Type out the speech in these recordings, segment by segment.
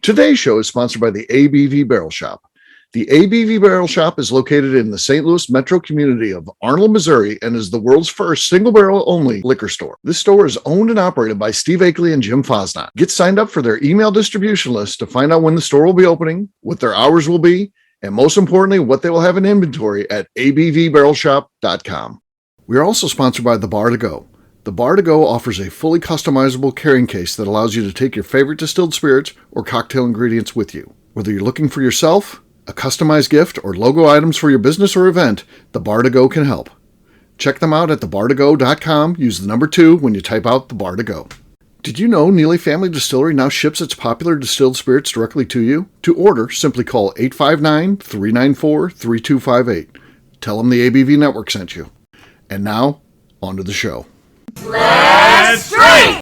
Today's show is sponsored by the ABV Barrel Shop. The ABV Barrel Shop is located in the St. Louis metro community of Arnold, Missouri, and is the world's first single-barrel-only liquor store. This store is owned and operated by Steve Akeley and Jim Fosnot. Get signed up for their email distribution list to find out when the store will be opening, what their hours will be, and most importantly, what they will have in inventory at abvbarrelshop.com. We are also sponsored by The Bar to Go. The Bar to Go offers a fully customizable carrying case that allows you to take your favorite distilled spirits or cocktail ingredients with you. Whether you're looking for yourself, a customized gift, or logo items for your business or event, The Bar to Go can help. Check them out at thebartogo.com. Use the number 2 when you type out The Bar to Go. Did you know Neely Family Distillery now ships its popular distilled spirits directly to you? To order, simply call 859-394-3258. Tell them the ABV Network sent you. And now, on to the show. Let's drink!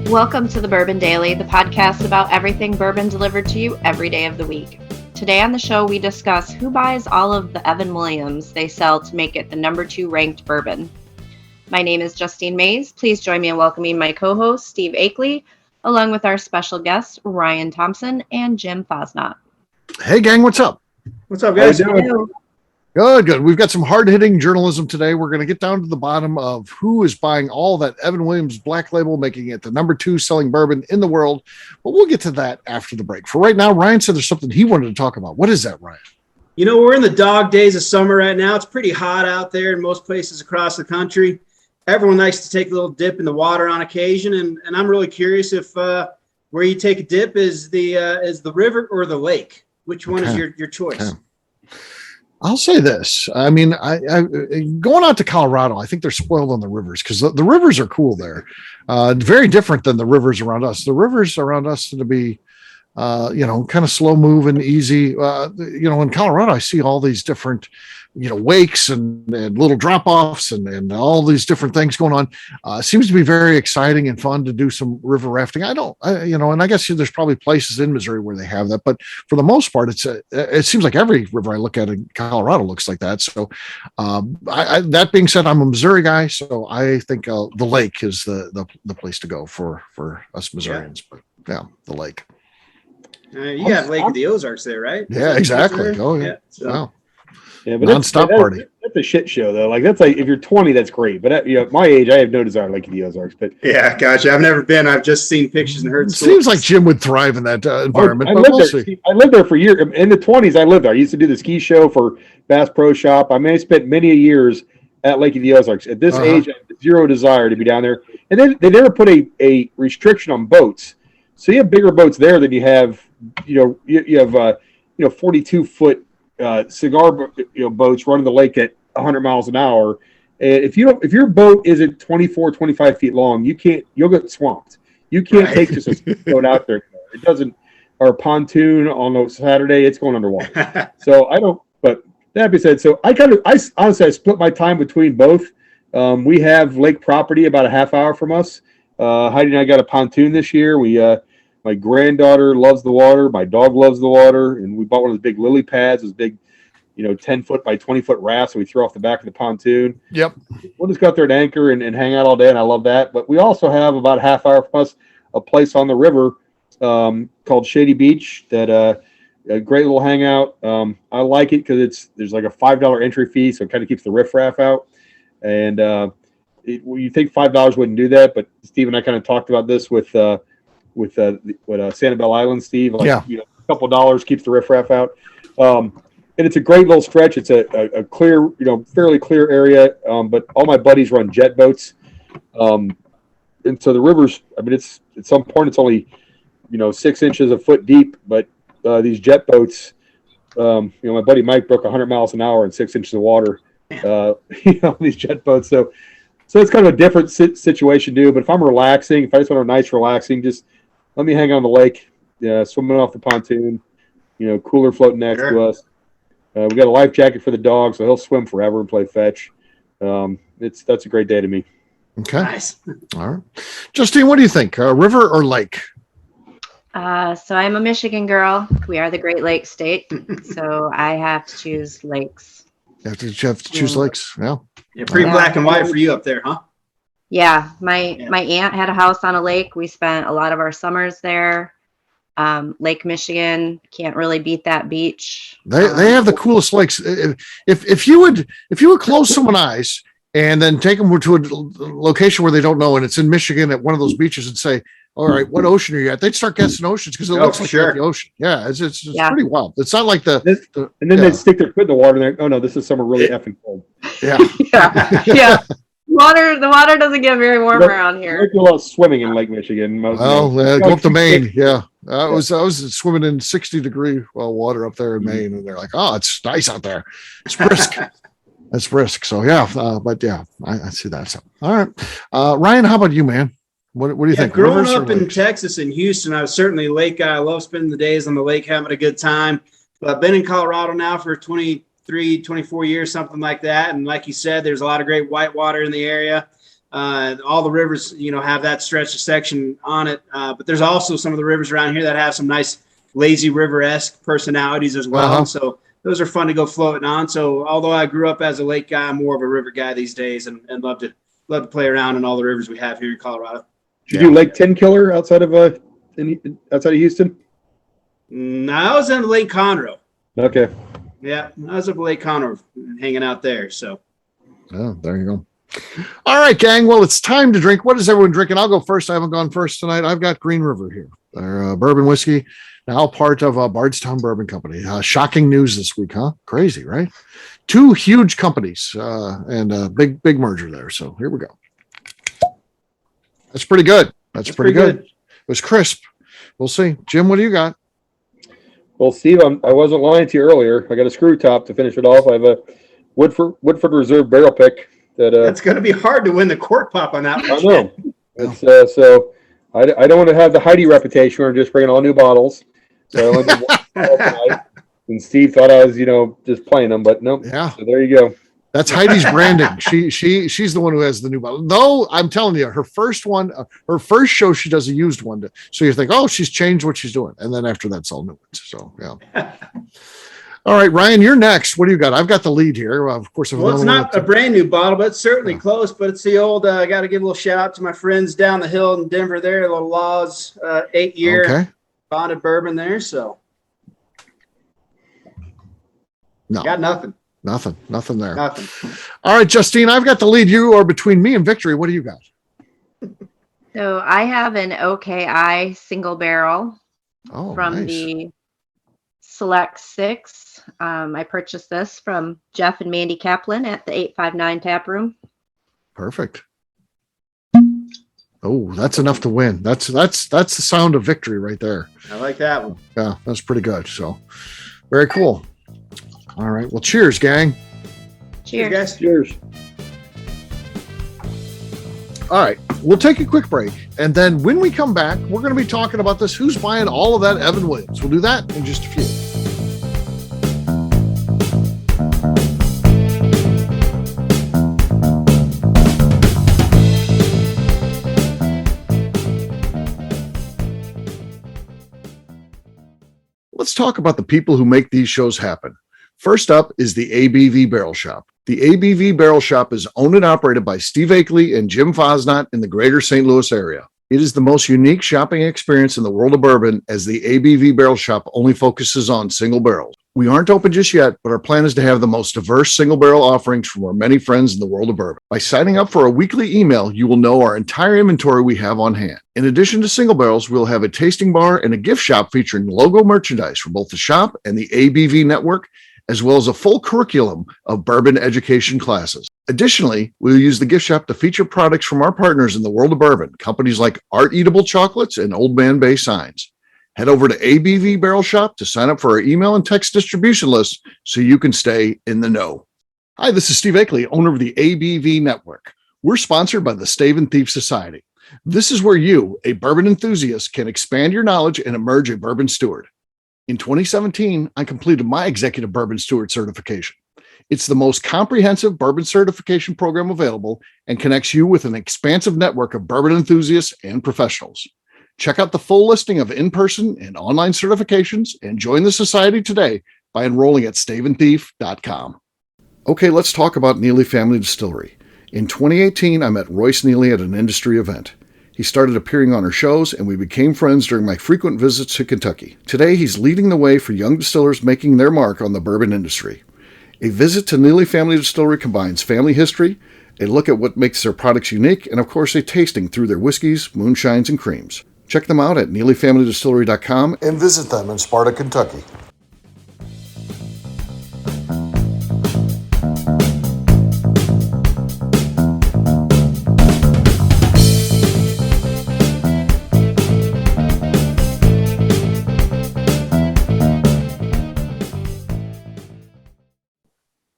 Welcome to the Bourbon Daily, the podcast about everything bourbon delivered to you every day of the week. Today on the show, we discuss who buys all of the Evan Williams they sell to make it the number 2 ranked bourbon. My name is Justine Mays. Please join me in welcoming my co-host, Steve Akeley, along with our special guests, Ryan Thompson and Jim Fosnot. Hey, gang, what's up? What's up, guys? How you doing? Good. We've got some hard-hitting journalism today. We're going to get down to the bottom of who is buying all that Evan Williams Black Label, making it the number 2 selling bourbon in the world. But we'll get to that after the break. For right now, Ryan said there's something he wanted to talk about. What is that, Ryan? You know, we're in the dog days of summer right now. It's pretty hot out there in most places across the country. Everyone likes to take a little dip in the water on occasion, and I'm really curious if where you take a dip is the river or the lake. Which one is your choice? Okay. I'll say this. I mean, I going out to Colorado, I think they're spoiled on the rivers because the rivers are cool there. Very different than the rivers around us. The rivers around us tend to be, kind of slow moving, easy. In Colorado, I see all these different, wakes and little drop offs and all these different things going on. It seems to be very exciting and fun to do some river rafting. And I guess there's probably places in Missouri where they have that, but for the most part, it seems like every river I look at in Colorado looks like that. So, that being said, I'm a Missouri guy, so I think the lake is the place to go for us Missourians. Yeah. But yeah, the lake. You got Lake of the Ozarks there, right? Yeah, exactly. Oh, yeah. Wow. Yeah, but non-stop party. That's a shit show, though. Like that's like if you're 20, that's great. But at my age, I have no desire to Lake of the Ozarks. But yeah, gotcha. I've never been. I've just seen pictures and heard. It seems like Jim would thrive in that environment. I lived there for years. In the 20s, I lived there. I used to do the ski show for Bass Pro Shop. I mean, I spent many years at Lake of the Ozarks. At this age, I have zero desire to be down there. And then they never put a restriction on boats. So you have bigger boats there than you have. You have 42-foot. Cigar boats running the lake at 100 miles an hour. And if your boat isn't 24, 25 feet long, you'll get swamped. You can't take just a boat out there. It doesn't, or a pontoon on a Saturday, it's going underwater. So I don't, but that being said, so I honestly, I split my time between both. We have lake property about a half hour from us. Heidi and I got a pontoon this year. My granddaughter loves the water. My dog loves the water. And we bought one of those big lily pads, those big, 10-foot by 20-foot rafts that we throw off the back of the pontoon. Yep. We'll just go out there and anchor and hang out all day, and I love that. But we also have about a half hour from us a place on the river called Shady Beach that a great little hangout. I like it because there's like a $5 entry fee, so it kind of keeps the riffraff out. And you think $5 wouldn't do that, but Steve and I kind of talked about this with Sanibel Island, Steve. A couple of dollars keeps the riffraff out. And it's a great little stretch. It's a clear, fairly clear area. But all my buddies run jet boats. And so the rivers, I mean, it's at some point it's only, 6 inches a foot deep, but these jet boats, my buddy Mike broke 100 miles an hour in 6 inches of water, these jet boats. So it's kind of a different situation, dude. But if I'm relaxing, if I just want a nice relaxing, just let me hang on the lake, swimming off the pontoon, cooler floating next to us. We got a life jacket for the dog, so he'll swim forever and play fetch. That's a great day to me. Okay. Nice. All right. Justine, what do you think? River or lake? So I'm a Michigan girl. We are the Great Lakes state, so I have to choose lakes. You have to choose lakes. Yeah. Yeah, pretty black and white for you up there, huh? Yeah, my aunt had a house on a lake. We spent a lot of our summers there. Lake Michigan, can't really beat that beach. They have the coolest lakes. If you would close someone's eyes and then take them to a location where they don't know, and it's in Michigan at one of those beaches, and say, "All right, what ocean are you at?" They'd start guessing oceans because it looks like the ocean. Yeah, it's pretty wild. It's not like and then they'd stick their foot in the water and they're, oh no, this is somewhere really effing cold. Yeah. Yeah. The water doesn't get very warm around here. I do a lot of swimming in Lake Michigan. Well, go up to Maine. Yeah. I was swimming in 60-degree water up there in Maine, and they're like, "Oh, it's nice out there. It's brisk." It's brisk. So yeah, but yeah, I see that. So all right, Ryan, how about you, man? What do you think? Growing up in Texas and Houston, I was certainly a lake guy. I love spending the days on the lake, having a good time. But I've been in Colorado now for 23, 24 years, something like that. And like you said, there's a lot of great whitewater in the area. All the rivers, have that stretch of section on it. But there's also some of the rivers around here that have some nice lazy river-esque personalities as well. Uh-huh. So those are fun to go floating on. So although I grew up as a lake guy, I'm more of a river guy these days, and love to play around in all the rivers we have here in Colorado. Did you do Lake 10 Killer outside of Houston? No, I was in Lake Conroe. Okay. Yeah, I was up at Lake Conroe hanging out there. So. Oh, there you go. All right, gang. Well, it's time to drink. What is everyone drinking? I'll go first. I haven't gone first tonight. I've got Green River here. They're bourbon whiskey, now part of Bardstown Bourbon Company. Shocking news this week, huh? Crazy, right? Two huge companies and a big merger there. So here we go. That's pretty good. That's pretty good. It was crisp. We'll see. Jim, what do you got? Well, Steve, I wasn't lying to you earlier. I got a screw top to finish it off. I have a Woodford Reserve barrel pick. That's going to be hard to win the cork pop on that one. I know. It's, so I don't want to have the Heidi reputation where I'm just bringing all new bottles. So I only did one bottle tonight. And Steve thought I was, just playing them, but nope. Yeah. So there you go. That's Heidi's branding. She's the one who has the new bottle. Though I'm telling you, her first one, her first show, she does a used one. So you think, oh, she's changed what she's doing, and then after that's all new ones. So yeah. All right, Ryan, you're next. What do you got? I've got the lead here. Of course, well, it's not a brand new bottle, but it's certainly close. But it's the old. I got to give a little shout out to my friends down the hill in Denver. There, little Laws 8-year bonded bourbon there. So no, got nothing. Nothing there. Nothing. All right, Justine, I've got the lead. You are between me and victory. What do you got? So I have an OKI single barrel from the Select 6. I purchased this from Jeff and Mandy Kaplan at the 859 Tap Room. Perfect. Oh, that's enough to win. That's the sound of victory right there. I like that one. Yeah, that's pretty good. So very cool. All right. Well, cheers, gang. Cheers. Guys. Cheers. All right. We'll take a quick break. And then when we come back, we're going to be talking about this. Who's buying all of that Evan Williams? We'll do that in just a few. Let's talk about the people who make these shows happen. First up is the ABV Barrel Shop. The ABV Barrel Shop is owned and operated by Steve Akeley and Jim Fosnot in the greater St. Louis area. It is the most unique shopping experience in the world of bourbon, as the ABV Barrel Shop only focuses on single barrels. We aren't open just yet, but our plan is to have the most diverse single barrel offerings from our many friends in the world of bourbon. By signing up for a weekly email, you will know our entire inventory we have on hand. In addition to single barrels, we'll have a tasting bar and a gift shop featuring logo merchandise for both the shop and the ABV network, as well as a full curriculum of bourbon education classes. Additionally, we'll use the gift shop to feature products from our partners in the world of bourbon, companies like Art Eatable Chocolates and Old Man Bay Signs. Head over to ABV Barrel Shop to sign up for our email and text distribution list so you can stay in the know. Hi, this is Steve Akeley, owner of the ABV Network. We're sponsored by the Stave and Thief Society. This is where you, a bourbon enthusiast, can expand your knowledge and emerge a bourbon steward. In 2017, I completed my executive bourbon steward certification. It's the most comprehensive bourbon certification program available and connects you with an expansive network of bourbon enthusiasts and professionals. Check out the full listing of in-person and online certifications and join the society today by enrolling at staveandthief.com. Okay, let's talk about Neely Family Distillery. In 2018, I met Royce Neely at an industry event. He started appearing on our shows, and we became friends during my frequent visits to Kentucky. Today, he's leading the way for young distillers making their mark on the bourbon industry. A visit to Neely Family Distillery combines family history, a look at what makes their products unique, and of course a tasting through their whiskeys, moonshines, and creams. Check them out at NeelyFamilyDistillery.com and visit them in Sparta, Kentucky.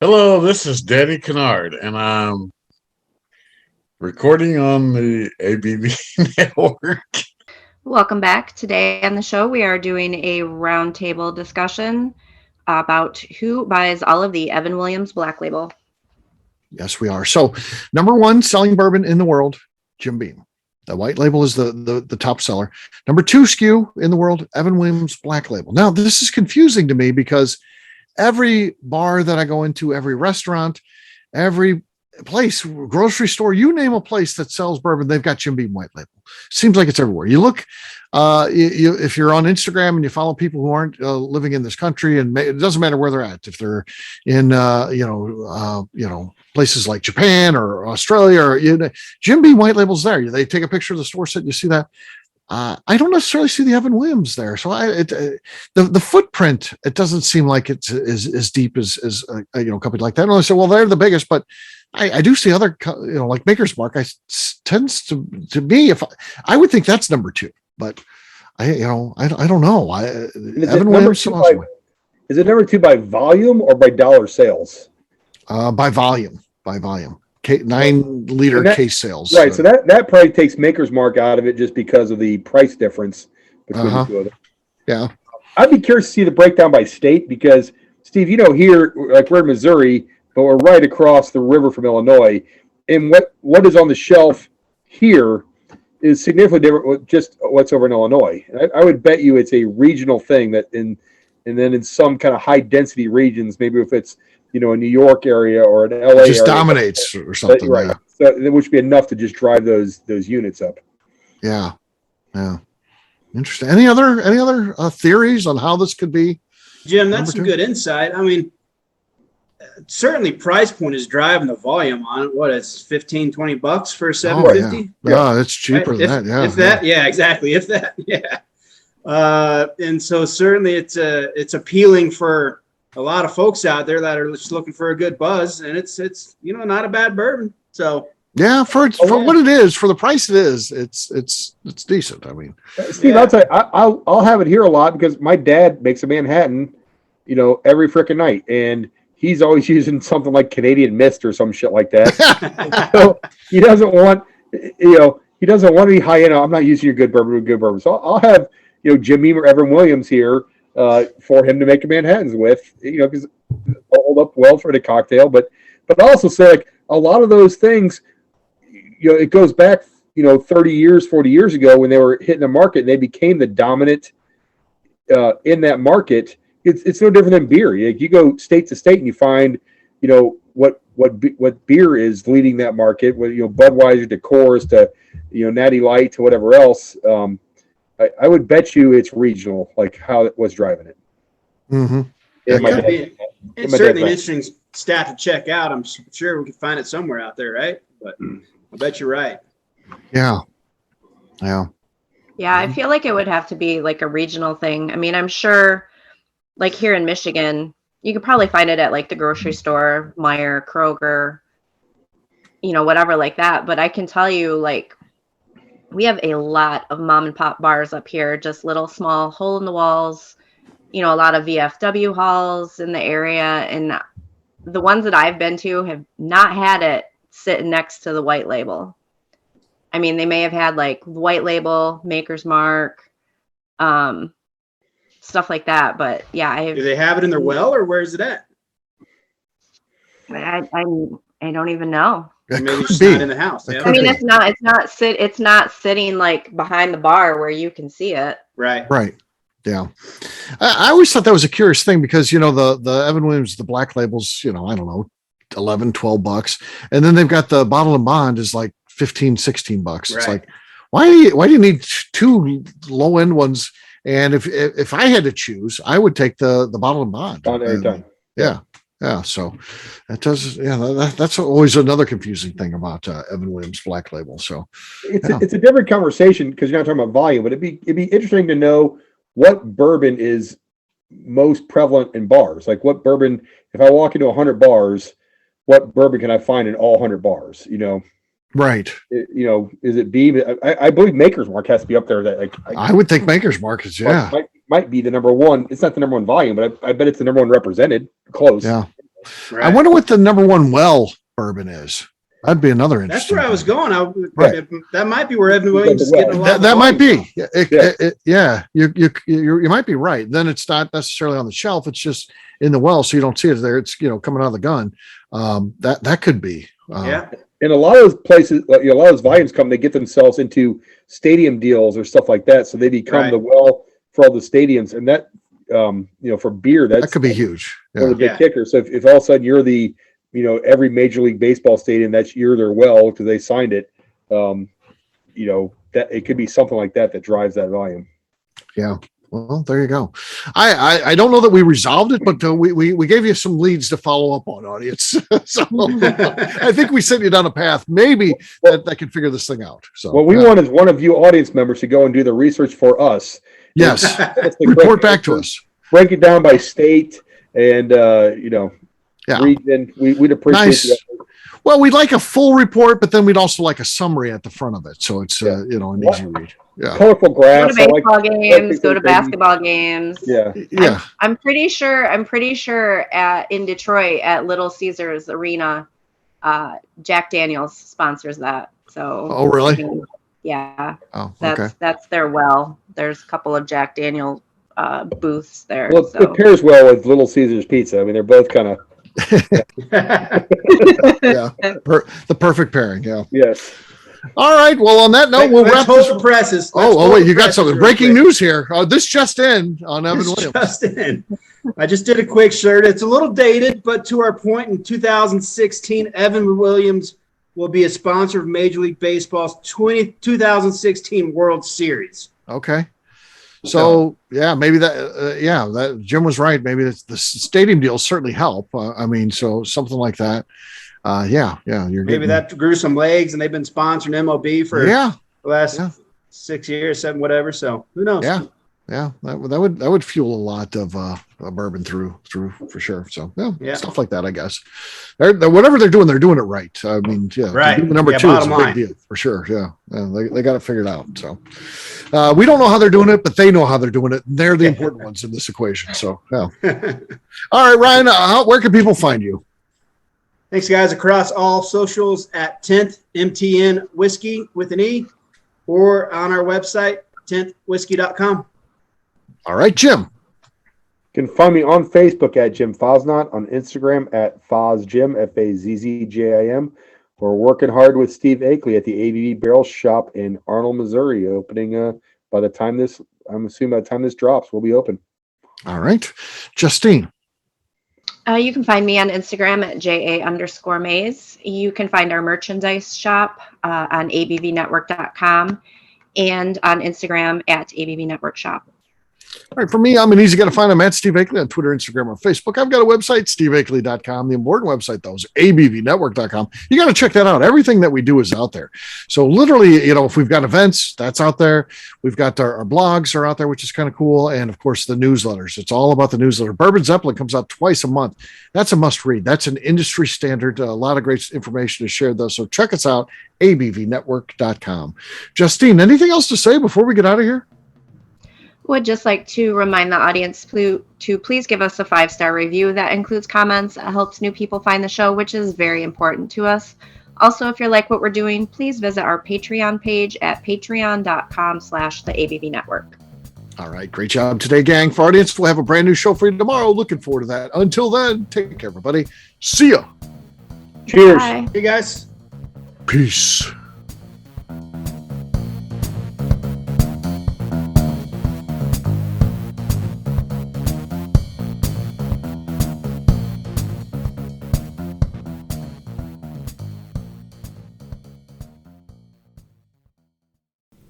Hello, this is Danny Kennard, and I'm recording on the ABV network. Welcome back. Today on the show, we are doing a roundtable discussion about who buys all of the Evan Williams Black Label. Yes, we are. So, number one selling bourbon in the world, Jim Beam. The white label is the top seller. Number two SKU in the world, Evan Williams Black Label. Now, this is confusing to me because every bar that I go into, every restaurant, every place, grocery store, you name a place that sells bourbon, they've got Jim Beam white label. Seems like it's everywhere. You look, if you're on Instagram and you follow people who aren't living in this country, and it doesn't matter where they're at, if they're in, places like Japan or Australia, or Jim Beam white label's there. They take a picture of the store set, you see that. I don't necessarily see the Evan Williams there. So the footprint, it doesn't seem like it's as deep as a company like that. And I say, well, they're the biggest, but I do see other, like Maker's Mark. Tends to me, I would think that's number two, but I don't know. Evan Williams. Is it number two by volume or by dollar sales? By volume. 9-liter case sales. Right. So that probably takes Maker's Mark out of it just because of the price difference between the two of them. Yeah. I'd be curious to see the breakdown by state because, Steve, here, like we're in Missouri, but we're right across the river from Illinois. And what is on the shelf here is significantly different with just what's over in Illinois. I would bet you it's a regional thing and then in some kind of high density regions, maybe if it's a New York area or an LA just area, dominates or something. Right. Yeah. So which would be enough to just drive those units up. Yeah. Yeah. Interesting. Any other theories on how this could be? Jim, that's some good insight. I mean, certainly price point is driving the volume on it. What, it's $15-$20 for $750? Yeah, it's cheaper than that. Yeah. If that, yeah, exactly. If that, yeah. And so certainly it's appealing for a lot of folks out there that are just looking for a good buzz, and it's not a bad bourbon. So yeah, for what it is, for the price it is, it's decent. I mean, Steve, I'll tell you, I'll have it here a lot because my dad makes a Manhattan, every freaking night, and he's always using something like Canadian Mist or some shit like that. So he doesn't want, he doesn't want to be high end. I'm not using your good bourbon. So I'll have Jim Beam or Evan Williams here for him to make a Manhattans with, because they'll hold up well for the cocktail. But also say, like, a lot of those things, it goes back, 30 years, 40 years ago when they were hitting the market and they became the dominant in that market. It's no different than beer. You go state to state and you find, what beer is leading that market. Budweiser to Coors to, Natty Light to whatever else. I would bet you it's regional, like how it was driving it. Mm-hmm. It's certainly an interesting stat to check out. I'm sure we can find it somewhere out there, right? But I bet you're right. Yeah. Yeah, I feel like it would have to be like a regional thing. I mean, I'm sure, like here in Michigan, you could probably find it at like the grocery store, Meijer, Kroger, whatever like that. But I can tell you, like, we have a lot of mom and pop bars up here, just little small hole in the walls, a lot of VFW halls in the area. And the ones that I've been to have not had it sitting next to the white label. I mean, they may have had like white label, Maker's Mark, stuff like that. But yeah, Do they have it in their well, or where's it at? I don't even know. It Maybe could it's be. not in the house. It Yeah. could I mean, be. it's not sitting like behind the bar where you can see it. Right. Right. Yeah. I always thought that was a curious thing because, the Evan Williams, the black labels, I don't know, $11-12. And then they've got the bottle and bond is like $15-16. It's Right. like, why do you need two low end ones? And if I had to choose, I would take the bottle and bond. On every time. Yeah. Yeah. So that does, that's always another confusing thing about Evan Williams Black Label. So It's a different conversation because you're not talking about volume, but it'd be interesting to know what bourbon is most prevalent in bars. Like what bourbon, if I walk into 100 bars, what bourbon can I find in all 100 bars? right. Is it B? I believe Maker's Mark has to be up there. That I would think Maker's Mark is, yeah. might be the number one. It's not the number one volume, but I bet it's the number one represented. Close. Yeah. Right. I wonder what the number one well bourbon is. That'd be another That's interesting. where I was going. Right. That might be where Evan Williams is getting a lot. That of might volume be. Yeah. You might be right. Then it's not necessarily on the shelf. It's just in the well, so you don't see it there. It's coming out of the gun. That could be. from. Yeah. And a lot of those places, a lot of those volumes they get themselves into stadium deals or stuff like that. So they become Right. the well for all the stadiums. And that, for beer, That could be huge. one of Yeah. the big Yeah. kickers. So if all of a sudden you're the, every Major League Baseball stadium, you're their well because they signed it, that it could be something like that drives that volume. Yeah. Well, there you go. I don't know that we resolved it, but we gave you some leads to follow up on, audience. So I think we sent you down a path. Maybe that can figure this thing out. So What we want is one of you audience members to go and do the research for us. yes, That's the report correct back to answer. us. Break it down by state and Yeah. region. We'd appreciate Nice. that. Well, we'd like a full report, but then we'd also like a summary at the front of it, so it's Yeah. an easy read. Yeah, Colorful Go grass. to I like- baseball games, go to things. basketball games. Yeah. yeah. I'm pretty sure in Detroit at Little Caesars Arena, Jack Daniels sponsors that. So Oh, really? yeah, Oh, okay. that's their well. There's a couple of Jack Daniel booths there. Well, so. it pairs well with Little Caesars Pizza. I mean, they're both kind of Yeah, the perfect pairing. Yeah. yes. All right. Well, on that note, we'll Let's wrap hold this. the presses. Oh, wait! You got something breaking news here. This just in on Evan Williams. Just in. I just did a quick shirt. It's a little dated, but to our point, in 2016, Evan Williams will be a sponsor of Major League Baseball's 2016 World Series. Okay. So yeah, maybe that Jim was right. Maybe the stadium deals certainly help. So something like that. You're Maybe getting, that grew some legs, and they've been sponsoring MLB for yeah, the last Yeah. 6 years, 7, whatever. So who knows? yeah. That would fuel a lot of bourbon through for sure. So Yeah. stuff like that. I guess whatever they're doing it right. I mean, yeah, Right. doing the number Yeah, 2 is a bottom big line. deal for sure. Yeah, they got it figured out. So we don't know how they're doing it, but they know how they're doing it. And they're the important ones in this equation. So yeah. All right, Ryan, where can people find you? Thanks, guys, across all socials at 10th MTN Whiskey with an E, or on our website, 10thwhiskey.com. All right, Jim. You can find me on Facebook at Jim Fosnot, on Instagram at FozJim, FAZZJIM. We're working hard with Steve Akeley at the ABV Barrel Shop in Arnold, Missouri, opening by the time this drops, we'll be open. All right, Justine. You can find me on Instagram at JA_Maze. You can find our merchandise shop on abvnetwork.com and on Instagram at ABV Network Shop. All right, for me, I'm an easy guy to find. I'm at Steve Akeley on Twitter, Instagram, or Facebook. I've got a website, steveakeley.com. The important website, though, is abvnetwork.com. You got to check that out. Everything that we do is out there. So literally, if we've got events, that's out there. We've got our blogs are out there, which is kind of cool. And, of course, the newsletters. It's all about the newsletter. Bourbon Zeppelin comes out twice a month. That's a must read. That's an industry standard. A lot of great information is shared, though. So check us out, abvnetwork.com. Justine, anything else to say before we get out of here? Would just like to remind the audience to please give us a 5-star review. That includes comments. It helps new people find the show, which is very important to us. Also, if you like what we're doing, please visit our Patreon page at patreon.com/the ABV Network. All right, great job today, gang. For our audience, we'll have a brand new show for you tomorrow. Looking forward to that. Until then, take care, everybody. See ya. Cheers. Bye. Hey, guys. Peace.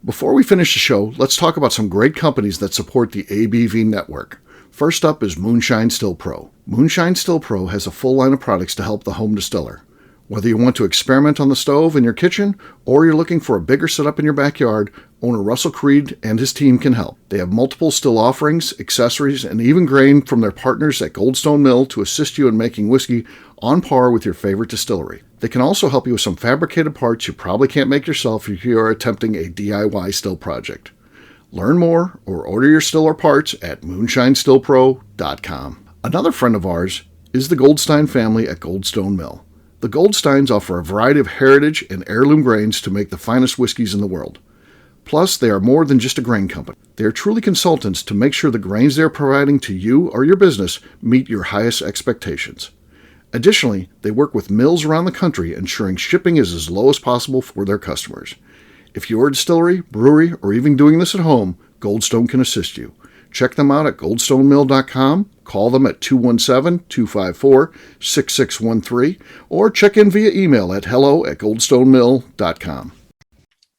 Before we finish the show, let's talk about some great companies that support the ABV network. First up is Moonshine Still Pro. Moonshine Still Pro has a full line of products to help the home distiller. Whether you want to experiment on the stove in your kitchen or you're looking for a bigger setup in your backyard, owner Russell Creed and his team can help. They have multiple still offerings, accessories, and even grain from their partners at Goldstone Mill to assist you in making whiskey on par with your favorite distillery. They can also help you with some fabricated parts you probably can't make yourself if you are attempting a DIY still project. Learn more or order your still or parts at moonshinestillpro.com. Another friend of ours is the Goldstein family at Goldstone Mill. The Goldsteins offer a variety of heritage and heirloom grains to make the finest whiskeys in the world. Plus, they are more than just a grain company. They are truly consultants to make sure the grains they are providing to you or your business meet your highest expectations. Additionally, they work with mills around the country, ensuring shipping is as low as possible for their customers. If you're a distillery, brewery, or even doing this at home, Goldstone can assist you. Check them out at goldstonemill.com, call them at 217-254-6613, or check in via email at hello@goldstonemill.com.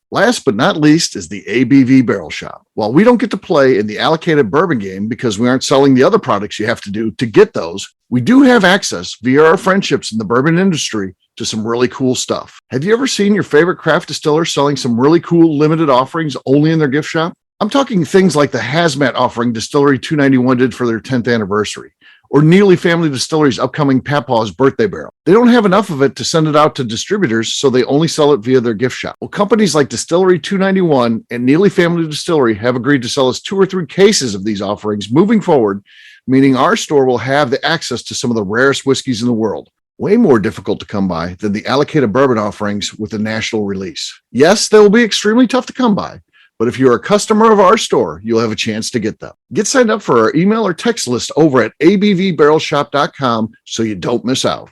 Last but not least is the ABV Barrel Shop. While we don't get to play in the allocated bourbon game because we aren't selling the other products you have to do to get those, we do have access via our friendships in the bourbon industry to some really cool stuff. Have you ever seen your favorite craft distiller selling some really cool limited offerings only in their gift shop? I'm talking things like the hazmat offering Distillery 291 did for their 10th anniversary, or Neely Family Distillery's upcoming Papaw's birthday barrel. They don't have enough of it to send it out to distributors, so they only sell it via their gift shop. Well, companies like Distillery 291 and Neely Family Distillery have agreed to sell us 2 or 3 cases of these offerings moving forward, meaning our store will have the access to some of the rarest whiskeys in the world. Way more difficult to come by than the allocated bourbon offerings with a national release. Yes, they will be extremely tough to come by, but if you're a customer of our store, you'll have a chance to get them. Get signed up for our email or text list over at abvbarrelshop.com so you don't miss out.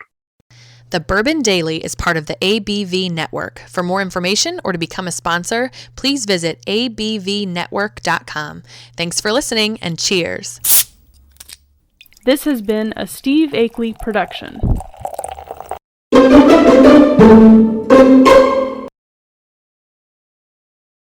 The Bourbon Daily is part of the ABV Network. For more information or to become a sponsor, please visit abvnetwork.com. Thanks for listening and cheers. This has been a Steve Akeley production.